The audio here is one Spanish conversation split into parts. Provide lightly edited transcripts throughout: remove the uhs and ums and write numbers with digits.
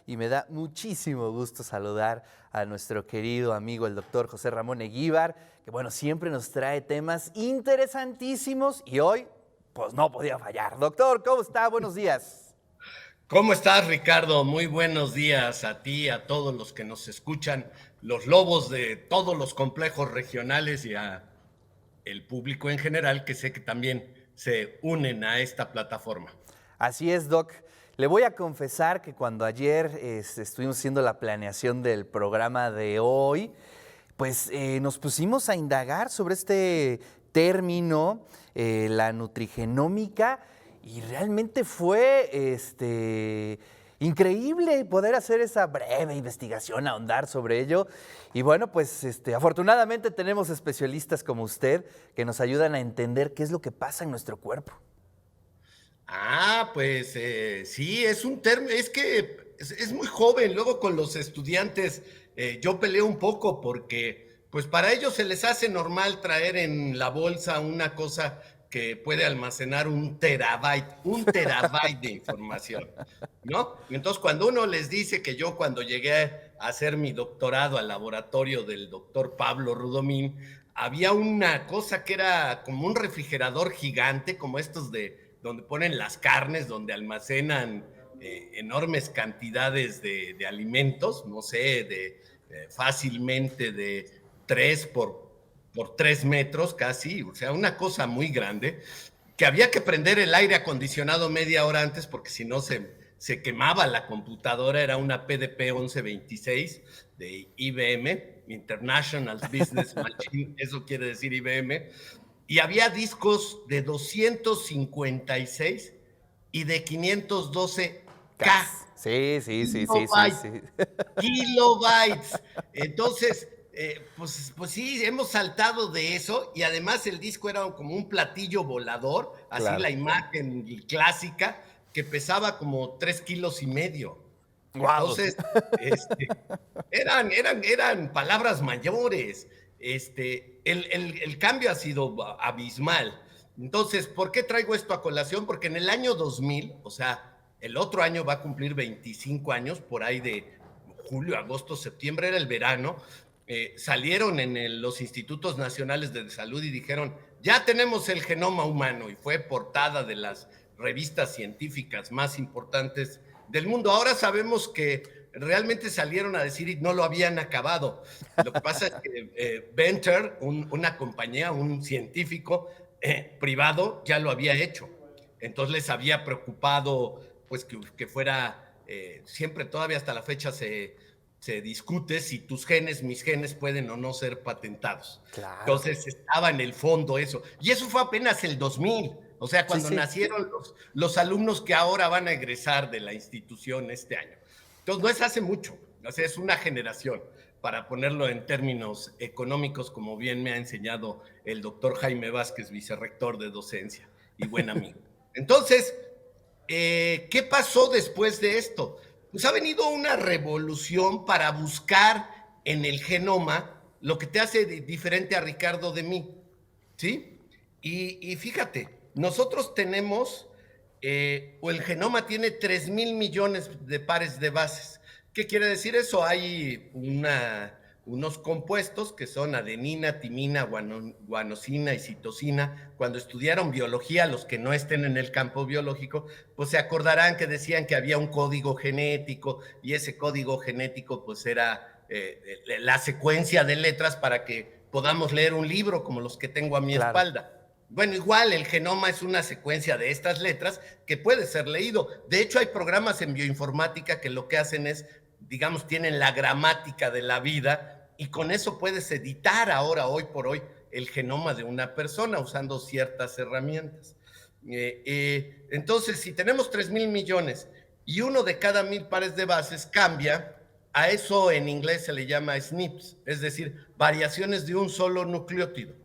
y me da muchísimo gusto saludar a nuestro querido amigo, el doctor José Ramón Eguíbar, que bueno, siempre nos trae temas interesantísimos y hoy, pues no podía fallar. Doctor, ¿cómo está? Buenos días. ¿Cómo estás, Ricardo? Muy buenos días a ti, a todos los que nos escuchan, los lobos de todos los complejos regionales y a el público en general que sé que también se unen a esta plataforma. Así es, Doc. Le voy a confesar que cuando ayer estuvimos haciendo la planeación del programa de hoy, pues nos pusimos a indagar sobre este término, la nutrigenómica, y realmente fue increíble poder hacer esa breve investigación, ahondar sobre ello. Y bueno, pues afortunadamente tenemos especialistas como usted que nos ayudan a entender qué es lo que pasa en nuestro cuerpo. Pues sí, es un término, es que es muy joven, luego con los estudiantes yo peleo un poco porque pues para ellos se les hace normal traer en la bolsa una cosa que puede almacenar un terabyte de información, ¿no? Entonces cuando uno les dice que yo cuando llegué a hacer mi doctorado al laboratorio del doctor Pablo Rudomín, había una cosa que era como un refrigerador gigante, como estos de donde ponen las carnes, donde almacenan enormes cantidades de alimentos, no sé, fácilmente de 3 por 3 metros casi, o sea, una cosa muy grande, que había que prender el aire acondicionado media hora antes porque si no se quemaba la computadora, era una PDP 1126 de IBM, International Business Machine, eso quiere decir IBM, y había discos de 256 y de 512K, Sí, sí, sí, sí, sí, kilobytes, sí. kilobytes. Entonces, pues sí, hemos saltado de eso y además el disco era como un platillo volador, así la Claro. imagen clásica, que pesaba como 3,5 kilos. Wow. Entonces, este, eran palabras mayores. El cambio ha sido abismal. Entonces, ¿por qué traigo esto a colación? Porque en el año 2000, o sea, el otro año va a cumplir 25 años, por ahí de julio, agosto, septiembre, era el verano, salieron en los institutos nacionales de salud y dijeron, ya tenemos el genoma humano, y fue portada de las revistas científicas más importantes del mundo. Ahora sabemos que realmente salieron a decir y no lo habían acabado. Lo que pasa es que Venter, una compañía, un científico privado, ya lo había hecho. Entonces les había preocupado pues que fuera, siempre todavía hasta la fecha se discute si tus genes, mis genes pueden o no ser patentados. Claro. Entonces estaba en el fondo eso. Y eso fue apenas el 2000, o sea, Sí, cuando sí. nacieron los alumnos que ahora van a egresar de la institución este año. Entonces no es hace mucho, o sea, es una generación, para ponerlo en términos económicos, como bien me ha enseñado el doctor Jaime Vázquez, vicerrector de docencia y buen amigo. Entonces, ¿qué pasó después de esto? Pues ha venido una revolución para buscar en el genoma lo que te hace diferente a Ricardo de mí, ¿sí? Y fíjate, nosotros tenemos, o el genoma tiene 3,000 millones de pares de bases. ¿Qué quiere decir eso? Hay unos compuestos que son adenina, timina, guanosina y citosina. Cuando estudiaron biología, los que no estén en el campo biológico, pues se acordarán que decían que había un código genético y ese código genético pues era la secuencia de letras para que podamos leer un libro como los que tengo a mi Claro. espalda. Bueno, igual el genoma es una secuencia de estas letras que puede ser leído. De hecho, hay programas en bioinformática que lo que hacen es, digamos, tienen la gramática de la vida y con eso puedes editar ahora, hoy por hoy, el genoma de una persona usando ciertas herramientas. Entonces, si tenemos 3,000 millones y uno de cada 1,000 pares de bases cambia, a eso en inglés se le llama SNPs, es decir, variaciones de un solo nucleótido.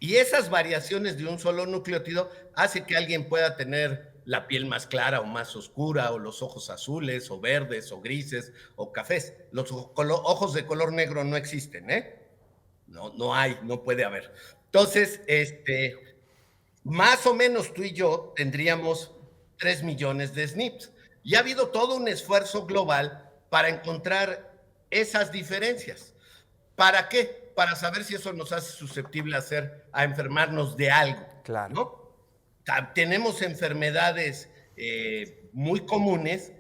Y esas variaciones de un solo nucleótido hace que alguien pueda tener la piel más clara o más oscura, o los ojos azules, o verdes, o grises, o cafés. Los ojos de color negro no existen, ¿eh? No, no hay, no puede haber. Entonces, más o menos tú y yo tendríamos 3 millones de SNPs. Y ha habido todo un esfuerzo global para encontrar esas diferencias. ¿Para qué? Para saber si eso nos hace susceptible a enfermarnos de algo, Claro. ¿no? Tenemos enfermedades muy comunes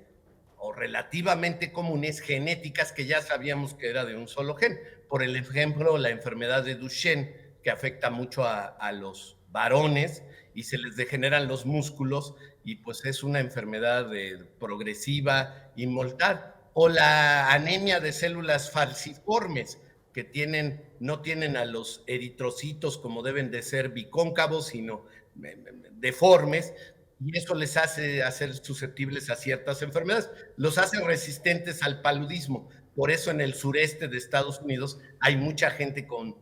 o relativamente comunes, genéticas, que ya sabíamos que era de un solo gen. Por el ejemplo, la enfermedad de Duchenne, que afecta mucho a los varones y se les degeneran los músculos, y pues es una enfermedad progresiva y mortal. O la anemia de células falciformes, que no tienen a los eritrocitos como deben de ser bicóncavos, sino deformes, y eso les hace hacer susceptibles a ciertas enfermedades, los hace resistentes al paludismo. Por eso en el sureste de Estados Unidos hay mucha gente con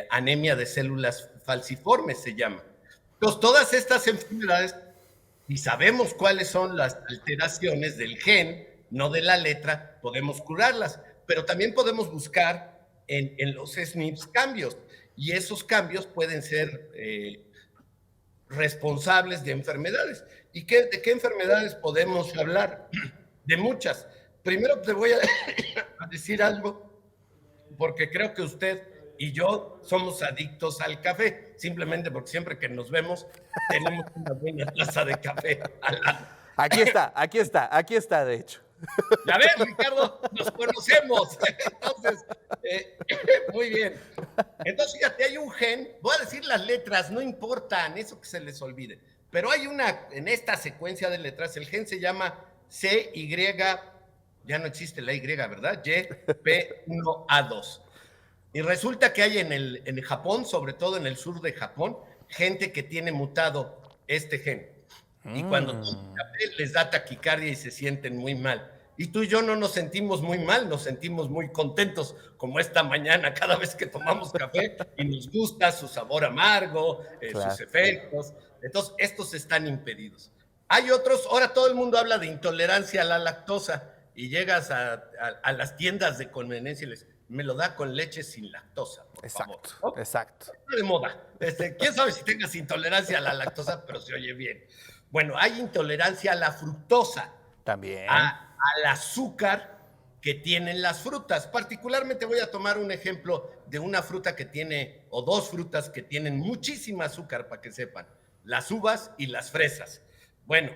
anemia de células falciformes, se llama. Entonces, todas estas enfermedades, y sabemos cuáles son las alteraciones del gen, no de la letra, podemos curarlas, pero también podemos buscar en los SNPs cambios, y esos cambios pueden ser responsables de enfermedades. ¿Y de qué enfermedades podemos hablar? De muchas. Primero te voy a decir algo, porque creo que usted y yo somos adictos al café, simplemente porque siempre que nos vemos tenemos una buena taza de café al lado. Aquí está, de hecho. Ya ves, Ricardo, nos conocemos. Entonces, muy bien. Entonces, fíjate, hay un gen, voy a decir las letras, no importan, eso que se les olvide, pero hay en esta secuencia de letras, el gen se llama CY, ya no existe la Y, ¿verdad? YP1A2. Y resulta que hay en Japón, sobre todo en el sur de Japón, gente que tiene mutado este gen. Y cuando toman café les da taquicardia y se sienten muy mal. Y tú y yo no nos sentimos muy mal, nos sentimos muy contentos, como esta mañana, cada vez que tomamos café y nos gusta su sabor amargo, Claro. sus efectos. Entonces, estos están impedidos. Hay otros, ahora todo el mundo habla de intolerancia a la lactosa y llegas a las tiendas de conveniencia y les me lo da con leche sin lactosa, por favor. ¿No? Exacto. Está de moda. ¿Quién sabe si tengas intolerancia a la lactosa? Pero se oye bien. Bueno, hay intolerancia a la fructosa, También. al azúcar que tienen las frutas. Particularmente voy a tomar un ejemplo de una fruta que tiene, o dos frutas que tienen muchísima azúcar, para que sepan, las uvas y las fresas. Bueno,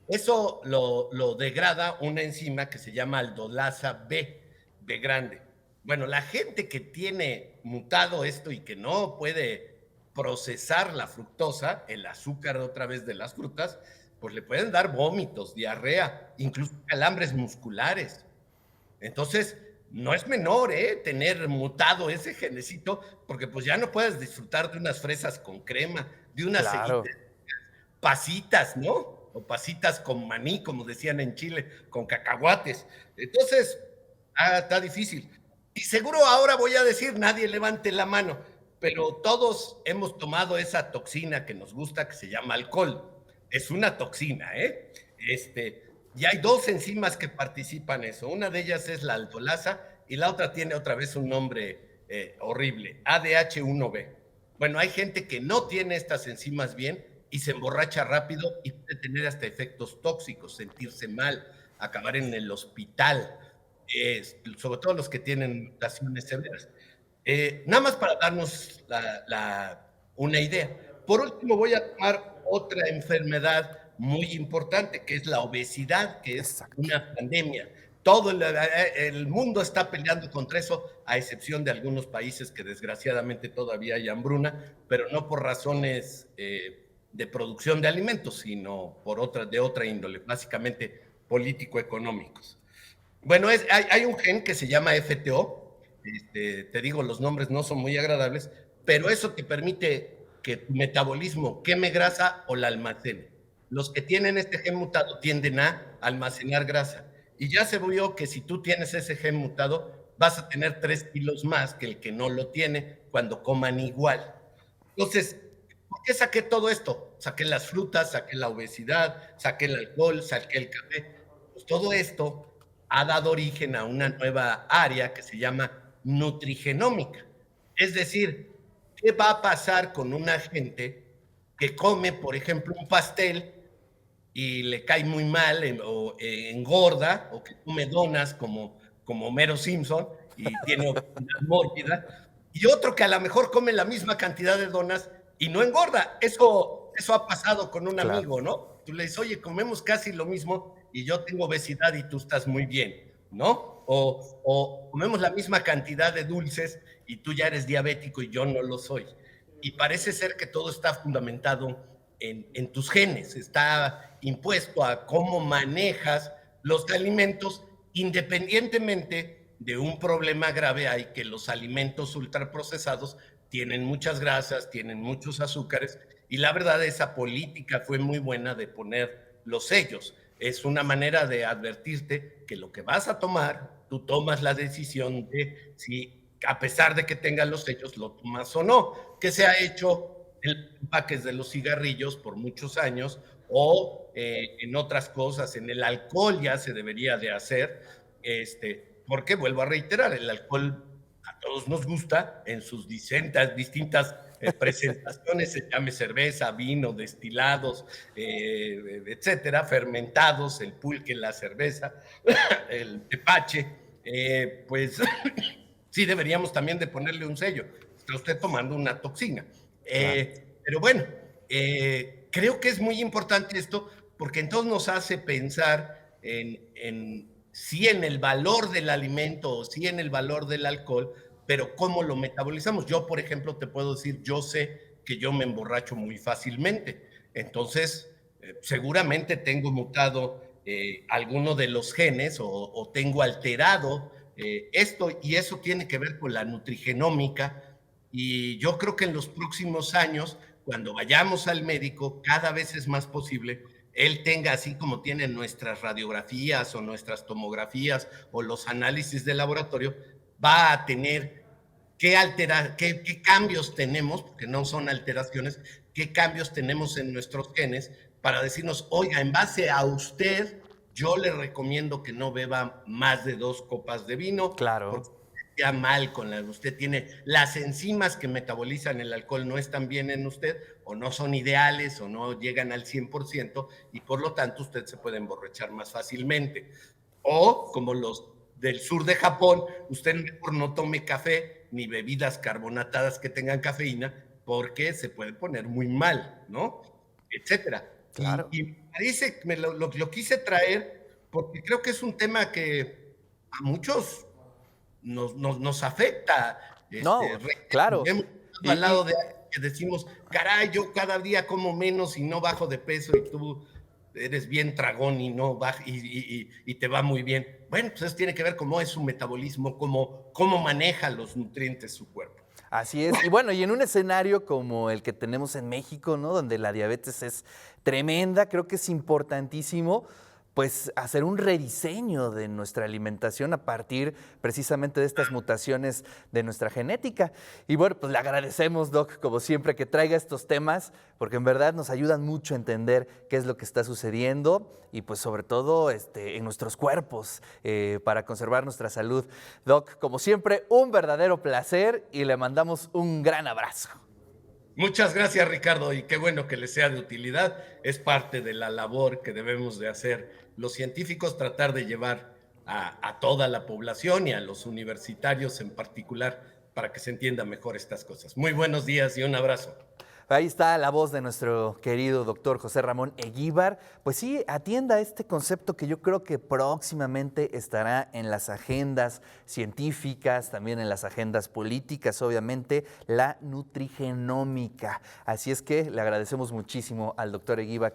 eso lo degrada una enzima que se llama aldolasa B grande. Bueno, la gente que tiene mutado esto y que no puede procesar la fructosa, el azúcar otra vez de las frutas, pues le pueden dar vómitos, diarrea, incluso calambres musculares. Entonces, no es menor, tener mutado ese genecito, porque pues ya no puedes disfrutar de unas fresas con crema, de unas Claro. pasitas, ¿no? O pasitas con maní, como decían en Chile, con cacahuates. Entonces, está difícil. Y seguro ahora voy a decir, nadie levante la mano, pero todos hemos tomado esa toxina que nos gusta, que se llama alcohol. Es una toxina, ¿eh? Y hay dos enzimas que participan en eso. Una de ellas es la aldolasa y la otra tiene otra vez un nombre horrible, ADH1B. Bueno, hay gente que no tiene estas enzimas bien y se emborracha rápido y puede tener hasta efectos tóxicos, sentirse mal, acabar en el hospital, sobre todo los que tienen mutaciones severas. Nada más para darnos una idea. Por último, voy a tomar otra enfermedad muy importante, que es la obesidad, que es Exacto. una pandemia. Todo el mundo está peleando contra eso, a excepción de algunos países que desgraciadamente todavía hay hambruna, pero no por razones de producción de alimentos, sino de otra índole, básicamente político-económicos. Bueno, hay un gen que se llama FTO, te digo, los nombres no son muy agradables, pero eso te permite que tu metabolismo queme grasa o la almacene. Los que tienen este gen mutado tienden a almacenar grasa. Y ya se vio que si tú tienes ese gen mutado, vas a tener 3 kilos más que el que no lo tiene cuando coman igual. Entonces, ¿por qué saqué todo esto? Saqué las frutas, saqué la obesidad, saqué el alcohol, saqué el café. Pues todo esto ha dado origen a una nueva área que se llama nutrigenómica. Es decir, ¿qué va a pasar con una gente que come, por ejemplo, un pastel y le cae muy mal o engorda o que come donas como Homero Simpson y tiene obesidad mórbida, y otro que a lo mejor come la misma cantidad de donas y no engorda. Eso ha pasado con un Claro. amigo, ¿no? Tú le dices, oye, comemos casi lo mismo y yo tengo obesidad y tú estás muy bien, ¿no? O comemos la misma cantidad de dulces y tú ya eres diabético y yo no lo soy. Y parece ser que todo está fundamentado en tus genes, está impuesto a cómo manejas los alimentos, independientemente de un problema grave. Hay que los alimentos ultraprocesados tienen muchas grasas, tienen muchos azúcares, y la verdad esa política fue muy buena de poner los sellos. Es una manera de advertirte que lo que vas a tomar, tú tomas la decisión de si, a pesar de que tengan los sellos, lo tomas o no, que se ha hecho en empaques de los cigarrillos por muchos años, o en otras cosas, en el alcohol ya se debería de hacer, porque vuelvo a reiterar, el alcohol a todos nos gusta en sus distintas presentaciones, se llame cerveza, vino, destilados, etcétera, fermentados, el pulque, la cerveza, el tepache, pues sí deberíamos también de ponerle un sello. Está usted tomando una toxina. Claro. Pero bueno, creo que es muy importante esto porque entonces nos hace pensar sí en el valor del alimento o sí en el valor del alcohol, pero cómo lo metabolizamos. Yo, por ejemplo, te puedo decir, yo sé que yo me emborracho muy fácilmente. Entonces, seguramente tengo mutado alguno de los genes o tengo alterado esto, y eso tiene que ver con la nutrigenómica. Y yo creo que en los próximos años, cuando vayamos al médico, cada vez es más posible él tenga, así como tiene nuestras radiografías o nuestras tomografías o los análisis de laboratorio, va a tener qué alterar, qué cambios tenemos, porque no son alteraciones, qué cambios tenemos en nuestros genes para decirnos, oiga, en base a usted, yo le recomiendo que no beba más de 2 copas de vino, Claro. porque ya mal con usted tiene las enzimas que metabolizan el alcohol no están bien en usted, o no son ideales, o no llegan al 100%, y por lo tanto usted se puede emborrachar más fácilmente. O como los del sur de Japón, usted mejor no tome café ni bebidas carbonatadas que tengan cafeína, porque se puede poner muy mal, ¿no? Etcétera. Claro. Y me parece, lo quise traer porque creo que es un tema que a muchos nos afecta. No, claro. Hemos estado al lado de alguien que decimos, caray, yo cada día como menos y no bajo de peso, y tú eres bien tragón y no baja, y te va muy bien. Bueno, pues eso tiene que ver cómo es su metabolismo, cómo maneja los nutrientes su cuerpo. Así es. Y bueno, y en un escenario como el que tenemos en México, ¿no? Donde la diabetes es tremenda, creo que es importantísimo pues hacer un rediseño de nuestra alimentación a partir precisamente de estas mutaciones de nuestra genética. Y bueno, pues le agradecemos, Doc, como siempre, que traiga estos temas, porque en verdad nos ayudan mucho a entender qué es lo que está sucediendo y pues sobre todo en nuestros cuerpos para conservar nuestra salud. Doc, como siempre, un verdadero placer y le mandamos un gran abrazo. Muchas gracias, Ricardo, y qué bueno que les sea de utilidad. Es parte de la labor que debemos de hacer los científicos, tratar de llevar a toda la población y a los universitarios en particular para que se entienda mejor estas cosas. Muy buenos días y un abrazo. Ahí está la voz de nuestro querido doctor José Ramón Eguíbar. Pues sí, atienda este concepto que yo creo que próximamente estará en las agendas científicas, también en las agendas políticas, obviamente, la nutrigenómica. Así es que le agradecemos muchísimo al doctor Eguíbar